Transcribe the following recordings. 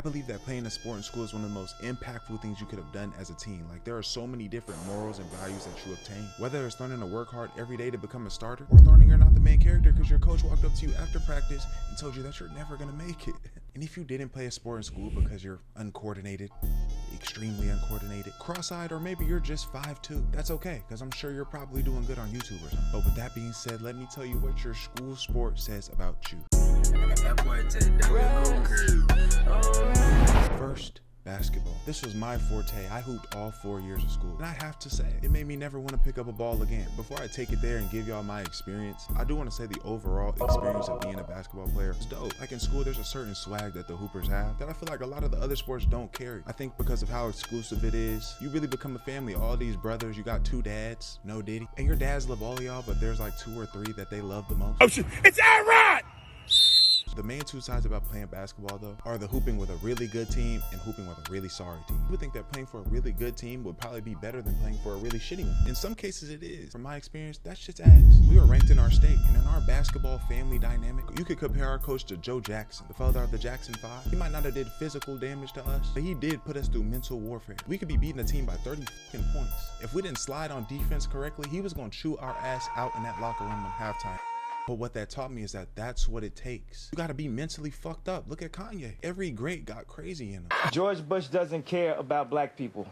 believe that playing a sport in school is one of the most impactful things you could have done as a teen. Like, there are so many different morals and values that you obtain. Whether it's learning to work hard every day to become a starter, or learning you're not the main character because your coach walked up to you after practice and told you that you're never gonna make it. And if you didn't play a sport in school because you're uncoordinated, extremely uncoordinated, cross-eyed, or maybe you're just 5'2", that's okay, because I'm sure you're probably doing good on YouTube or something. But with that being said, let me tell you what your school sport says about you. First, basketball. This was my forte. I hooped all 4 years of school. And I have to say, it made me never want to pick up a ball again. Before I take it there and give y'all my experience, I do want to say the overall experience of being a basketball player is dope. Like in school, there's a certain swag that the hoopers have that I feel like a lot of the other sports don't carry. I think because of how exclusive it is, you really become a family. All these brothers, you got 2 dads, no Diddy. And your dads love all of y'all, but there's like 2 or 3 that they love the most. Oh shit, it's Aaron! The main 2 sides about playing basketball though are the hooping with a really good team and hooping with a really sorry team. You would think that playing for a really good team would probably be better than playing for a really shitty one. In some cases it is. From my experience, that shit's ass. We were ranked in our state, and in our basketball family dynamic, you could compare our coach to Joe Jackson, the father of the Jackson 5. He might not have did physical damage to us, but he did put us through mental warfare. We could be beating a team by 30 fucking points. If we didn't slide on defense correctly, he was gonna chew our ass out in that locker room at halftime. But what that taught me is that that's what it takes. You gotta be mentally fucked up. Look at Kanye. Every great got crazy in him. George Bush doesn't care about black people.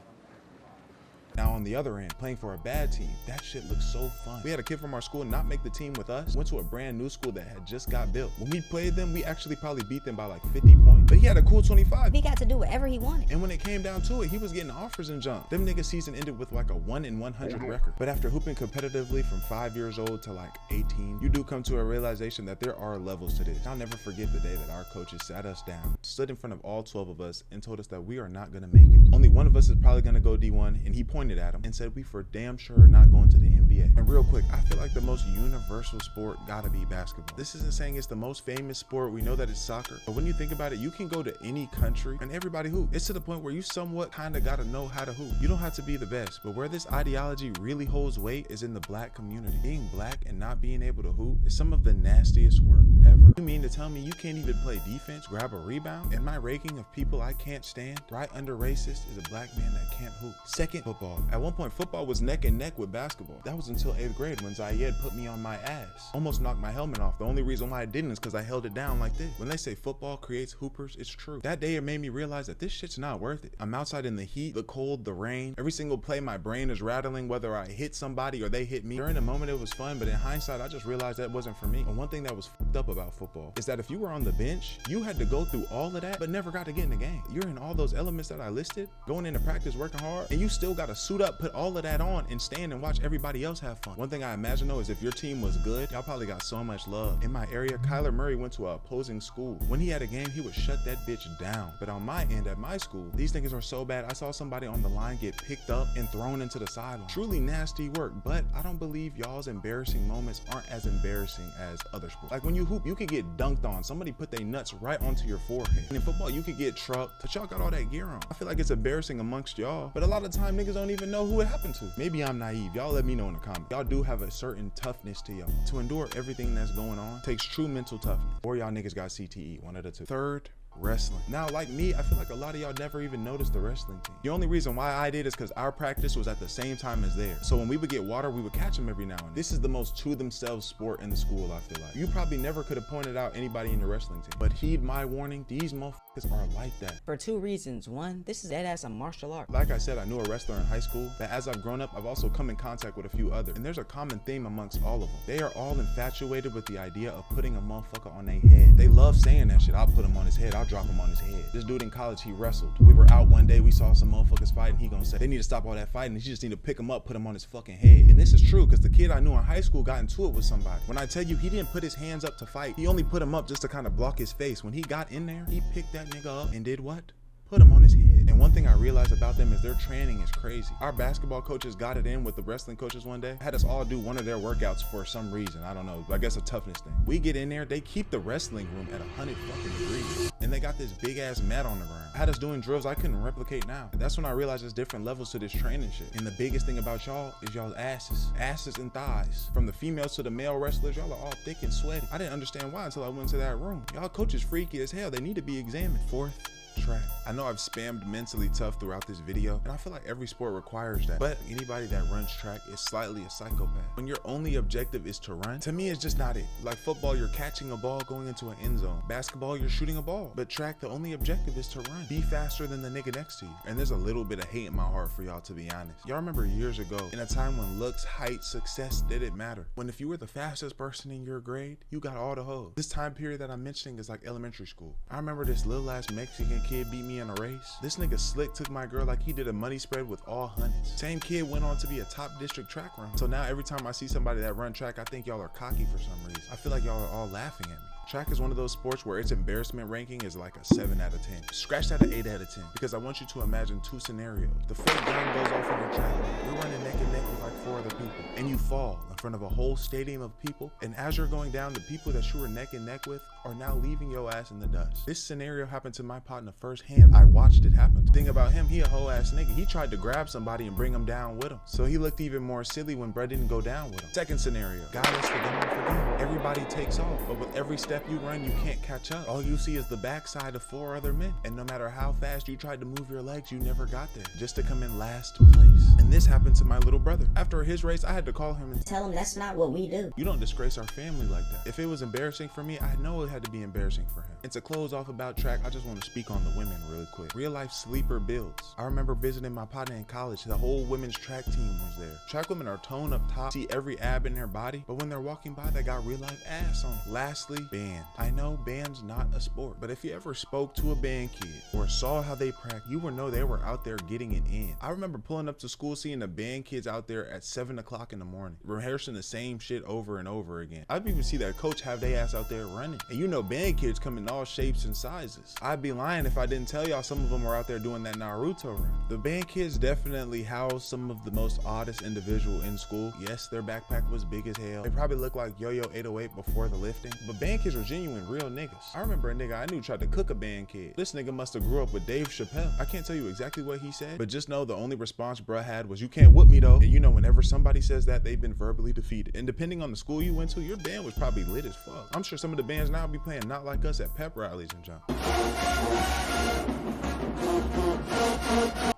Now on the other end, playing for a bad team, that shit looks so fun. We had a kid from our school not make the team with us, went to a brand new school that had just got built. When we played them, we actually probably beat them by like 50 points, but he had a cool 25. He got to do whatever he wanted. And when it came down to it, he was getting offers and jump. Them niggas season ended with like a 1 in 100 record. But after hooping competitively from 5 years old to like 18, you do come to a realization that there are levels to this. I'll never forget the day that our coaches sat us down, stood in front of all 12 of us and told us that we are not gonna make it. Only one of us is probably gonna go D1, and he pointed at him and said we for damn sure are not going to the NBA. And real quick, I feel like the most universal sport gotta be basketball. This isn't saying it's the most famous sport. We know that it's soccer, but when you think about it, you can go to any country and everybody hoop. It's to the point where you somewhat kind of gotta know how to hoop. You don't have to be the best, but where this ideology really holds weight is in the black community. Being black and not being able to hoop is some of the nastiest work ever. You mean to tell me you can't even play defense, grab a rebound? In my ranking of people I can't stand, right under racist is a black man that can't hoop. Second, football. At one point, football was neck and neck with basketball. That was until 8th grade when Zayed put me on my ass. Almost knocked my helmet off. The only reason why I didn't is because I held it down like this. When they say football creates hoopers, it's true. That day it made me realize that this shit's not worth it. I'm outside in the heat, the cold, the rain. Every single play my brain is rattling whether I hit somebody or they hit me. During the moment it was fun, but in hindsight I just realized that wasn't for me. And one thing that was fucked up about football is that if you were on the bench, you had to go through all of that but never got to get in the game. You're in all those elements that I listed, going into practice, working hard, and you still got to suit up, put all of that on, and stand and watch everybody else have fun. One thing I imagine though is if your team was good, y'all probably got so much love. In my area, Kyler Murray went to an opposing school. When he had a game, he would shut that bitch down. But on my end, at my school, these niggas are so bad, I saw somebody on the line get picked up and thrown into the sideline. Truly nasty work, but I don't believe y'all's embarrassing moments aren't as embarrassing as other sports. Like when you hoop, you could get dunked on. Somebody put their nuts right onto your forehead. And in football, you could get trucked, but y'all got all that gear on. I feel like it's embarrassing amongst y'all, but a lot of time niggas don't even know who it happened to. Maybe I'm naive. Y'all let me know in the comments. Y'all do have a certain toughness to y'all. To endure everything that's going on takes true mental toughness. Or y'all niggas got CTE, one of the two. Third, wrestling. Now, like me, I feel like a lot of y'all never even noticed the wrestling team. The only reason why I did is because our practice was at the same time as theirs. So when we would get water, we would catch them every now and then. This is the most to themselves sport in the school, I feel like. You probably never could have pointed out anybody in the wrestling team. But heed my warning, these motherfuckers are like that. For 2 reasons. One, this is dead ass a martial art. Like I said, I knew a wrestler in high school, but as I've grown up, I've also come in contact with a few others. And there's a common theme amongst all of them. They are all infatuated with the idea of putting a motherfucker on their head. They love saying that shit. I'll put him on his head, I'll drop him on his head. This dude in college, he wrestled. We were out one day, we saw some motherfuckers fighting. He gonna say, they need to stop all that fighting. He just need to pick him up, put him on his fucking head. And this is true, because the kid I knew in high school got into it with somebody. When I tell you, he didn't put his hands up to fight. He only put him up just to kind of block his face. When he got in there, he picked that nigga up and did what? Put him on his head. And one thing I realized about them is their training is crazy. Our basketball coaches got it in with the wrestling coaches one day, had us all do one of their workouts for some reason. I don't know, I guess a toughness thing. We get in there, they keep the wrestling room at 100 fucking degrees. And they got this big ass mat on the ground. Had us doing drills I couldn't replicate now. And that's when I realized there's different levels to this training shit. And the biggest thing about y'all is y'all's asses. Asses and thighs. From the females to the male wrestlers, y'all are all thick and sweaty. I didn't understand why until I went into that room. Y'all coaches freaky as hell. They need to be examined. Fourth, Track. I know I've spammed mentally tough throughout this video, and I feel like every sport requires that. But anybody that runs track is slightly a psychopath. When your only objective is to run, to me it's just not it. Like football, you're catching a ball going into an end zone. Basketball, you're shooting a ball. But track, the only objective is to run. Be faster than the nigga next to you. And there's a little bit of hate in my heart for y'all, to be honest. Y'all remember years ago, in a time when looks, height, success didn't matter. When if you were the fastest person in your grade, you got all the hoes. This time period that I'm mentioning is like elementary school. I remember this little ass Mexican kid beat me in a race. This nigga slick took my girl like he did a money spread with all hundreds. Same kid went on to be a top district track runner. So now every time I see somebody that run track, I think y'all are cocky for some reason. I feel like y'all are all laughing at me. Track is one of those sports where its embarrassment ranking is like a 7 out of 10. Scratch that at 8 out of 10 because I want you to imagine 2 scenarios. The fake gun goes off on your track. You're running neck and neck with like 4 other people and you fall in front of a whole stadium of people, and as you're going down, the people that you were neck and neck with are now leaving your ass in the dust. This scenario happened to my partner firsthand. I watched it happen. The thing about him, he a whole ass nigga. He tried to grab somebody and bring him down with him. So he looked even more silly when Brett didn't go down with him. Second scenario, God is forgiven. Everybody takes off, but with every step you run, you can't catch up. All you see is the backside of 4 other men. And no matter how fast you tried to move your legs, you never got there, just to come in last place. And this happened to my little brother. After his race, I had to call him and Tell him that's not what we do. you don't disgrace our family like that. If it was embarrassing for me, I know it had to be embarrassing for him. And to close off about track, I just want to speak on the women really quick. Real life sleeper builds. I remember visiting my partner in college. The whole women's track team was there. Track women are toned up top, see every ab in their body, but when they're walking by, they got real life ass on. Lastly, band. I know band's not a sport, but if you ever spoke to a band kid or saw how they practice, you would know they were out there getting it in. I remember pulling up to school, seeing the band kids out there at 7 o'clock in the morning, rehearsing the same shit over and over again. I'd even see that coach have their ass out there running. And you know band kids come in all shapes and sizes. I'd be lying if I didn't tell y'all some of them were out there doing that Naruto run. The band kids definitely housed some of the most oddest individual in school. Yes, their backpack was big as hell. They probably looked like Yo-Yo 808 before the lifting, but band kids were genuine real niggas. I remember a nigga I knew tried to cook a band kid. This nigga must have grew up with Dave Chappelle. I can't tell you exactly what he said, but just know the only response bruh had was, "You can't whoop me though." And you know whenever somebody says that, they've been verbally defeated. And depending on the school you went to, your band was probably lit as fuck. I'm sure some of the bands now be playing Not Like Us at pep rallies and jump.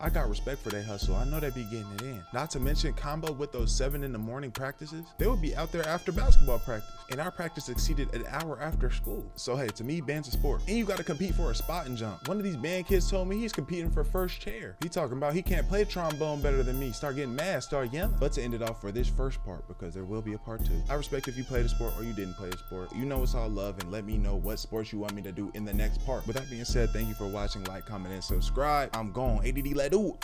I got respect for their hustle. I know they be getting it in. Not to mention, combo with those 7 in the morning practices, they would be out there after basketball practice. And our practice exceeded an hour after school. So hey, to me, band's a sport. And you gotta compete for a spot and jump. One of these band kids told me he's competing for first chair. He talking about he can't play trombone better than me. Start getting mad, start yelling. But to end it off for this first part, because there will be a part 2. I respect if you played a sport or you didn't play a sport. You know it's all love, and let me know what sports you want me to do in the next part. With that being said, thank you for watching. Like, comment, and subscribe. I'm gone. ADD let do.